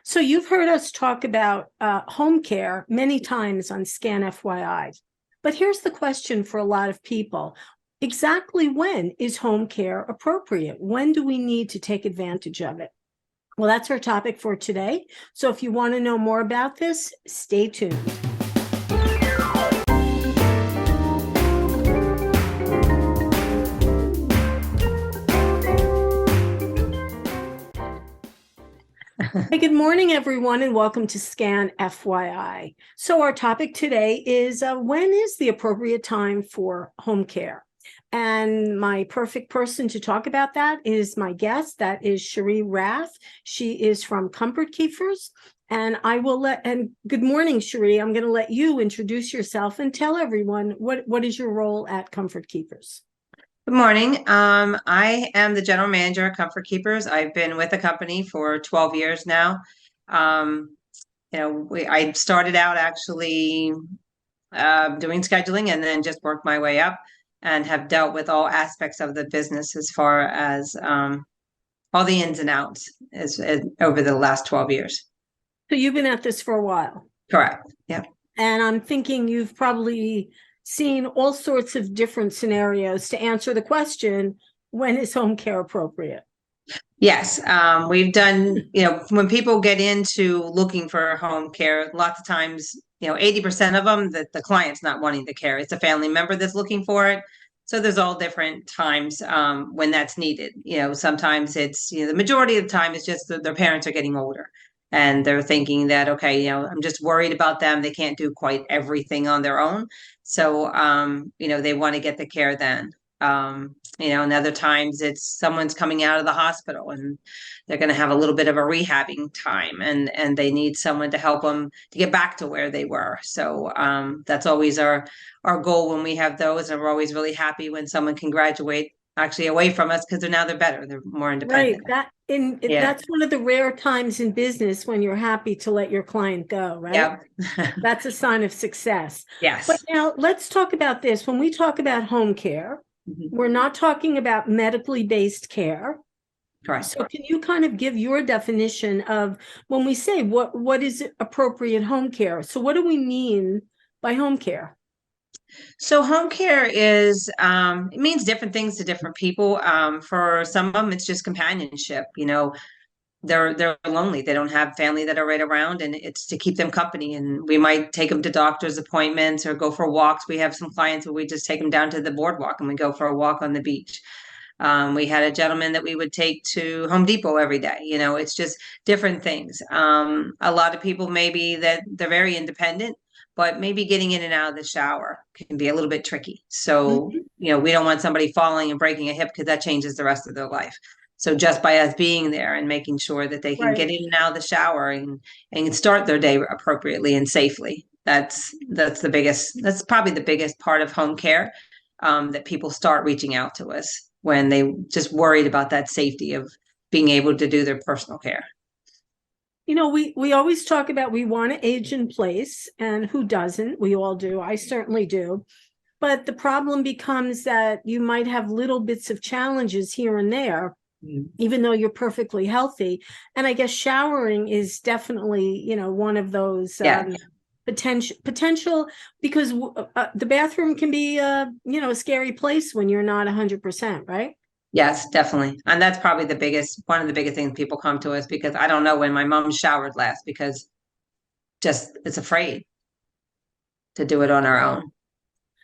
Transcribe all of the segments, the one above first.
So you've heard us talk about home care many times on Scan FYI. But here's the question for a lot of people. Exactly when is home care appropriate? When do we need to take advantage of it? Well, that's our topic for today. So if you want to know more about this, stay tuned. Hey, good morning, everyone, and welcome to Scan FYI. So our topic today is when is the appropriate time for home care? And my perfect person to talk about that is my guest. That is Cherie Rath. She is from Comfort Keepers. And good morning, Cherie. I'm going to let you introduce yourself and tell everyone what is your role at Comfort Keepers. Good morning. I am the general manager of Comfort Keepers. I've been with the company for 12 years now. I started out actually doing scheduling and then just worked my way up and have dealt with all aspects of the business as far as all the ins and outs as over the last 12 years. So you've been at this for a while. Correct. Yeah. And I'm thinking you've probably seen all sorts of different scenarios to answer the question, when is home care appropriate? Yes, we've done, when people get into looking for home care, lots of times, 80% of them, the client's not wanting the care. It's a family member that's looking for it. So there's all different times when that's needed. Sometimes it's, the majority of the time it's just that their parents are getting older and they're thinking that, okay, I'm just worried about them. They can't do quite everything on their own. So, they want to get the care then. And other times it's someone's coming out of the hospital and they're going to have a little bit of a rehabbing time and they need someone to help them to get back to where they were. So that's always our goal when we have those. And we're always really happy when someone can graduate actually away from us because they're better. They're more independent. Right. That's one of the rare times in business when you're happy to let your client go, right? Yep. That's a sign of success. Yes. But now let's talk about this. When we talk about home care, we're not talking about medically based care. Correct. So can you kind of give your definition of when we say what is appropriate home care? So what do we mean by home care? So home care is, it means different things to different people. For some of them, it's just companionship. They're lonely. They don't have family that are right around, and it's to keep them company. And we might take them to doctor's appointments or go for walks. We have some clients where we just take them down to the boardwalk and we go for a walk on the beach. We had a gentleman that we would take to Home Depot every day. It's just different things. A lot of people maybe that they're very independent, but maybe getting in and out of the shower can be a little bit tricky. So, we don't want somebody falling and breaking a hip because that changes the rest of their life. So just by us being there and making sure that they can get in and out of the shower and start their day appropriately and safely. That's probably the biggest part of home care, that people start reaching out to us when they just worried about that safety of being able to do their personal care. We always talk about we want to age in place, and who doesn't? We all do. I certainly do. But the problem becomes that you might have little bits of challenges here and there, even though you're perfectly healthy. And I guess showering is definitely, one of those potential, because the bathroom can be, a scary place when you're not 100%, right? Yes, definitely. And that's probably one of the biggest things people come to us because I don't know when my mom showered last because just it's afraid to do it on her own.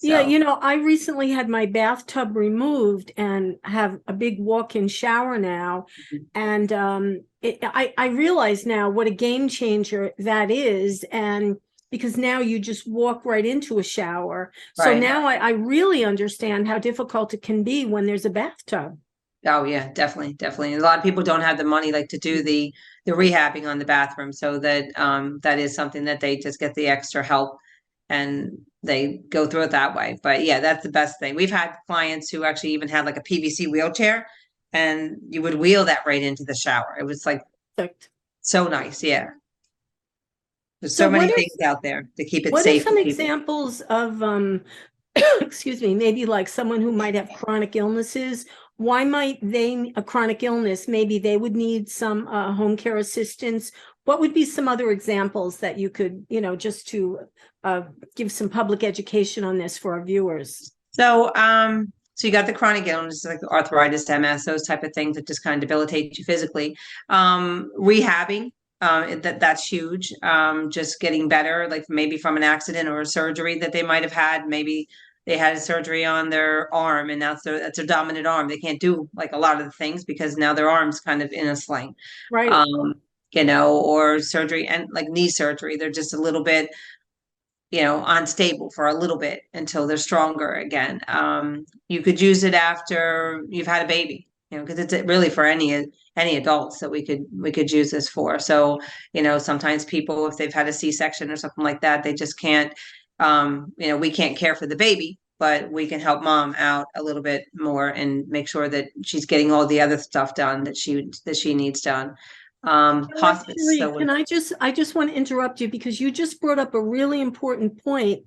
So. Yeah, I recently had my bathtub removed and have a big walk-in shower now. And I realize now what a game changer that is. And because now you just walk right into a shower. So now I really understand how difficult it can be when there's a bathtub. Oh yeah, definitely. Definitely. A lot of people don't have the money to do the rehabbing on the bathroom. So that is something that they just get the extra help and they go through it that way. But yeah, that's the best thing. We've had clients who actually even had a PVC wheelchair and you would wheel that right into the shower. It was perfect. So nice. Yeah. There's so many things out there to keep it safe. What are some examples of, excuse me, maybe someone who might have chronic illnesses? Why might a chronic illness, maybe they would need some home care assistance? what would be some other examples that you could, just to give some public education on this for our viewers? So you got the chronic illness like arthritis, MS, those type of things that just kind of debilitate you physically. Rehabbing, that's huge. Just getting better, like maybe from an accident or a surgery that they might have had. Maybe they had a surgery on their arm and that's their dominant arm. They can't do like a lot of the things because now their arm's kind of in a sling. Right. Um, or surgery and like knee surgery. They're just a little bit unstable for a little bit until they're stronger again. You could use it after you've had a baby, because it's really for any adults that we could use this for. So, sometimes people, if they've had a C-section or something like that, they just can't, we can't care for the baby, but we can help mom out a little bit more and make sure that she's getting all the other stuff done that she needs done. Hospice. Cherie, So when, I just want to interrupt you because you just brought up a really important point.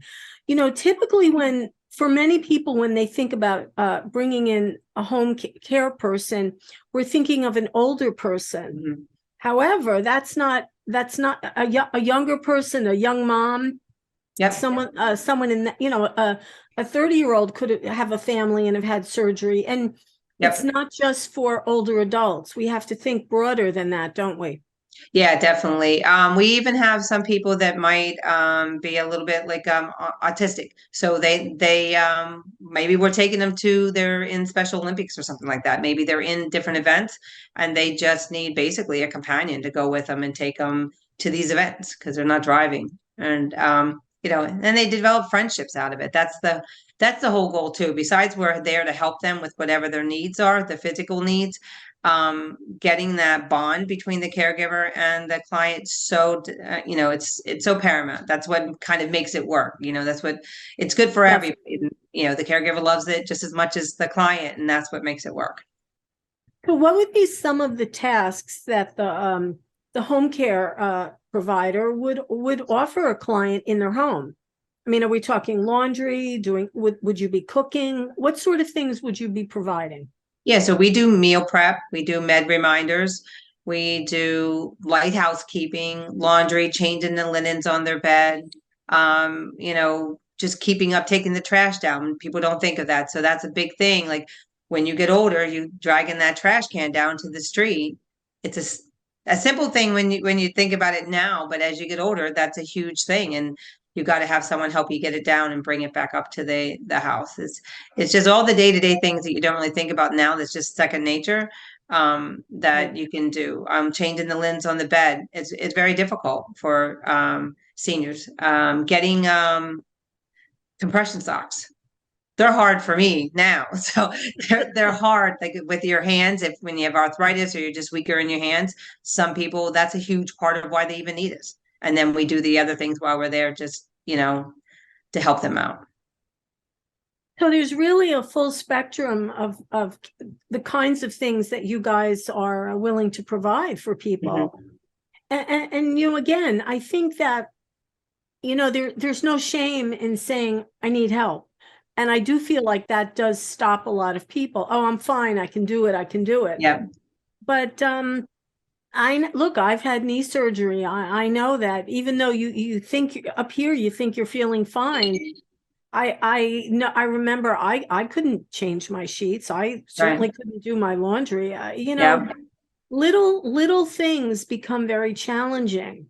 Typically for many people, when they think about bringing in a home care person, we're thinking of an older person. Mhm. However, that's not a younger person, a young mom, Yep. someone in a 30-year-old could have a family and have had surgery. And Yep. it's not just for older adults. We have to think broader than that, don't we? Yeah, definitely. We even have some people that might be a little bit like autistic. So they maybe we're taking them they're in Special Olympics or something like that. Maybe they're in different events and they just need basically a companion to go with them and take them to these events because they're not driving. And and they develop friendships out of it. That's the whole goal too. Besides, we're there to help them with whatever their needs are, the physical needs, getting that bond between the caregiver and the client. So, it's so paramount. That's what kind of makes it work. That's what it's good for Yes. everybody. The caregiver loves it just as much as the client, and that's what makes it work. So what would be some of the tasks that the home care provider would offer a client in their home? I mean, are we talking laundry, would you be cooking? What sort of things would you be providing? Yeah, so we do meal prep, we do med reminders, we do light housekeeping, laundry, changing the linens on their bed, just keeping up, taking the trash down. People don't think of that. So that's a big thing. Like when you get older, you dragging that trash can down to the street. It's a simple thing when you think about it now, but as you get older, that's a huge thing. And you got to have someone help you get it down and bring it back up to the house. It's just all the day-to-day things that you don't really think about now. That's just second nature, that you can do. Changing the lens on the bed. It's very difficult for seniors. Getting compression socks. They're hard for me now. So they're hard, like with your hands. If when you have arthritis or you're just weaker in your hands, some people, that's a huge part of why they even need us. And then we do the other things while we're there, just to help them out. So there's really a full spectrum of the kinds of things that you guys are willing to provide for people. And again, I think that, there's no shame in saying, I need help. And I do feel like that does stop a lot of people. Oh, I'm fine. I can do it. I can do it. Yeah. But I've had knee surgery. I know that even though you think up here, you think you're feeling fine. I know, I remember I couldn't change my sheets. I certainly couldn't do my laundry. Yeah. Little things become very challenging.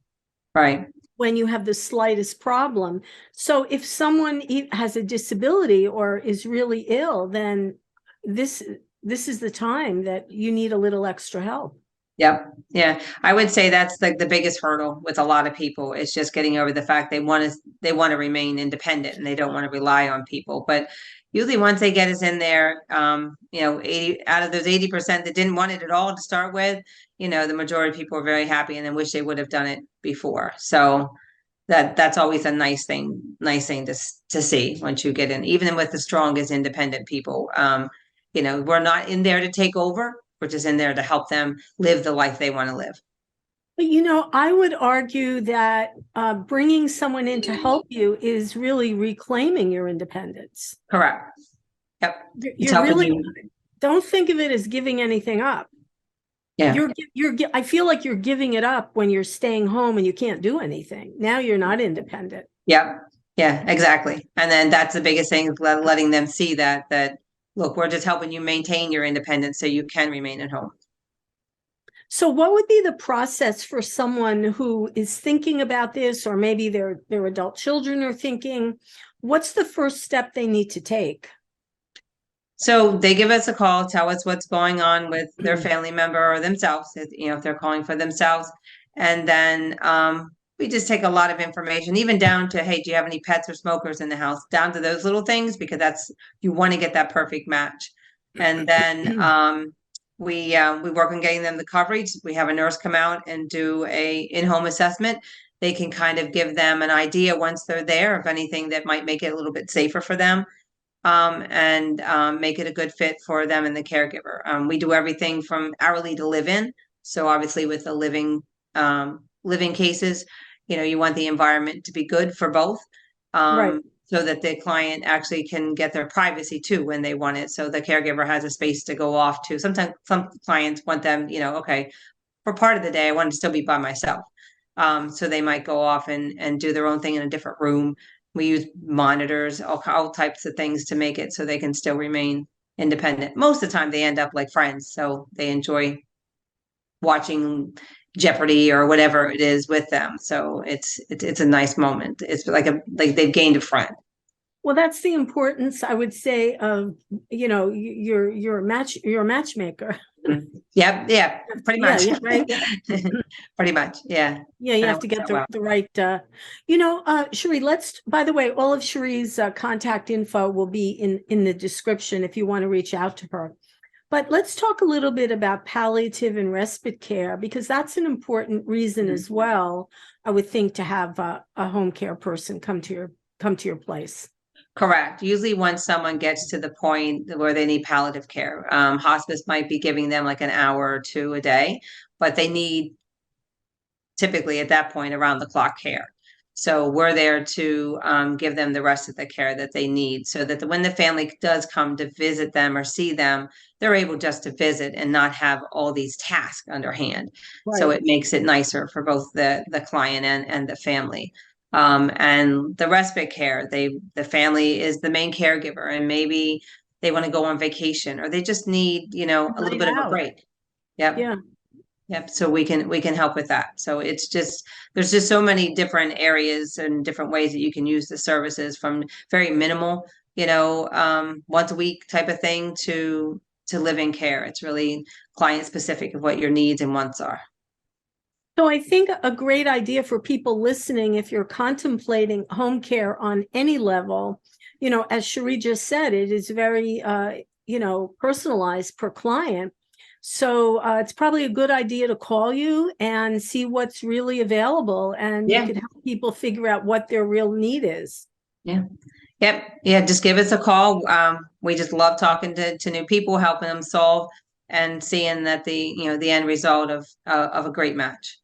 Right. When you have the slightest problem. So if someone has a disability or is really ill, then this is the time that you need a little extra help. Yep. Yeah. I would say that's like the biggest hurdle with a lot of people. It's just getting over the fact they want to remain independent and they don't want to rely on people. But usually once they get us in there, 80 out of those 80% that didn't want it at all to start with, the majority of people are very happy and then wish they would have done it before. So that's always a nice thing to see once you get in, even with the strongest independent people. We're not in there to take over. We're just in there to help them live the life they want to live. But I would argue that bringing someone in to help you is really reclaiming your independence. Correct. Yep. You really don't think of it as giving anything up. Yeah. I feel like you're giving it up when you're staying home and you can't do anything. Now you're not independent. Yeah. Yeah, exactly. And then that's the biggest thing, is letting them see that look, we're just helping you maintain your independence so you can remain at home. So what would be the process for someone who is thinking about this, or maybe their adult children are thinking, what's the first step they need to take? So they give us a call, tell us what's going on with their family member or themselves, if they're calling for themselves. And then we just take a lot of information, even down to, hey, do you have any pets or smokers in the house? Down to those little things, because you want to get that perfect match. And then we work on getting them the coverage. We have a nurse come out and do a in-home assessment. They can kind of give them an idea once they're there of anything that might make it a little bit safer for them, and make it a good fit for them and the caregiver. We do everything from hourly to live-in. So obviously with the living cases, you want the environment to be good for both, Right. so that the client actually can get their privacy too when they want it. So the caregiver has a space to go off to. Sometimes some clients want them, okay, for part of the day, I want to still be by myself. So they might go off and do their own thing in a different room. We use monitors, all types of things to make it so they can still remain independent. Most of the time they end up like friends, so they enjoy watching Jeopardy or whatever it is with them. So it's a nice moment. It's like they've gained a friend. Well, that's the importance, I would say, of, you're a matchmaker. Yep, yeah, pretty Yeah, much. yeah, right. Pretty much, yeah. Yeah, you And have it to works get out well. the right, Cherie, by the way, all of Cherie's contact info will be in the description if you want to reach out to her. But let's talk a little bit about palliative and respite care, because that's an important reason as well, I would think, to have a home care person come to your place. Correct. Usually once someone gets to the point where they need palliative care, hospice might be giving them like an hour or two a day, but they need typically at that point around the clock care. So we're there to give them the rest of the care that they need, so that when the family does come to visit them or see them, they're able just to visit and not have all these tasks underhand. So Right. it makes it nicer for both the client and the family. And the respite care, the family is the main caregiver, and maybe they want to go on vacation, or they just need, a little Night bit of a out. break. Yep. Yeah. Yep. So we can help with that. So there's just so many different areas and different ways that you can use the services, from very minimal, once a week type of thing to live-in care. It's really client specific of what your needs and wants are. So I think a great idea for people listening, if you're contemplating home care on any level, as Cherie just said, it is very, personalized per client. So it's probably a good idea to call you and see what's really available, and you Yeah. could help people figure out what their real need is. Yeah. Yep. Yeah. Just give us a call. We just love talking to new people, helping them solve and seeing that the end result of a great match.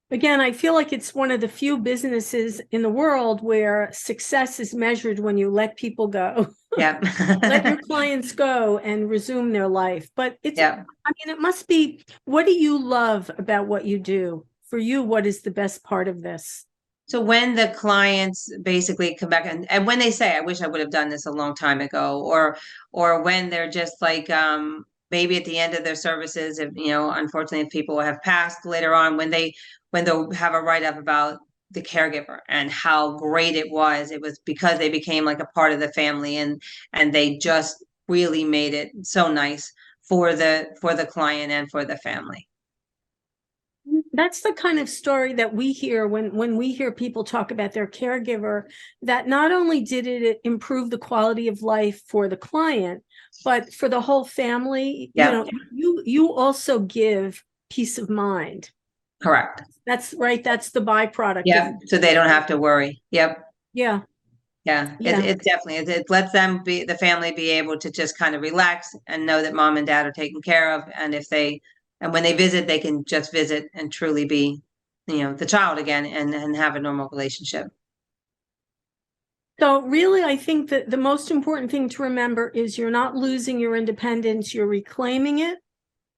Again, I feel like it's one of the few businesses in the world where success is measured when you let people go. Yeah. Let your clients go and resume their life. But Yeah. it must be, what do you love about what you do? For you, what is the best part of this? So when the clients basically come back and when they say, I wish I would have done this a long time ago, or when they're just like, maybe at the end of their services, if unfortunately if people have passed later on, when they'll have a write-up about the caregiver and how great it was because they became like a part of the family, and they just really made it so nice for the client and for the family. That's the kind of story that we hear when we hear people talk about their caregiver, that not only did it improve the quality of life for the client, but for the whole family. Yeah. You also give peace of mind. Correct. That's right. That's the byproduct of, Yeah. So they don't have to worry. Yep. yeah, Yeah, yeah. it definitely it lets the family be able to just kind of relax and know that mom and dad are taken care of. And when they visit, they can just visit and truly be, the child again, and have a normal relationship. So really, I think that the most important thing to remember is you're not losing your independence, you're reclaiming it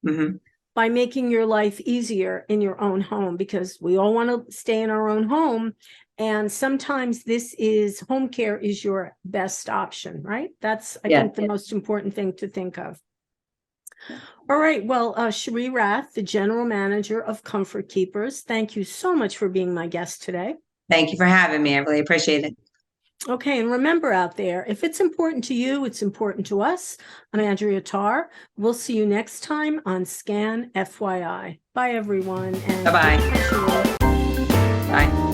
Hmm. by making your life easier in your own home, because we all want to stay in our own home. And sometimes home care is your best option, right? That's, I think, the most important thing to think of. All right. Well, Cherie Rath, the general manager of Comfort Keepers, thank you so much for being my guest today. Thank you for having me. I really appreciate it. Okay, and remember out there, if it's important to you, it's important to us. I'm Andrea Tarr. We'll see you next time on Scan FYI. Bye, everyone. And Bye-bye. Bye.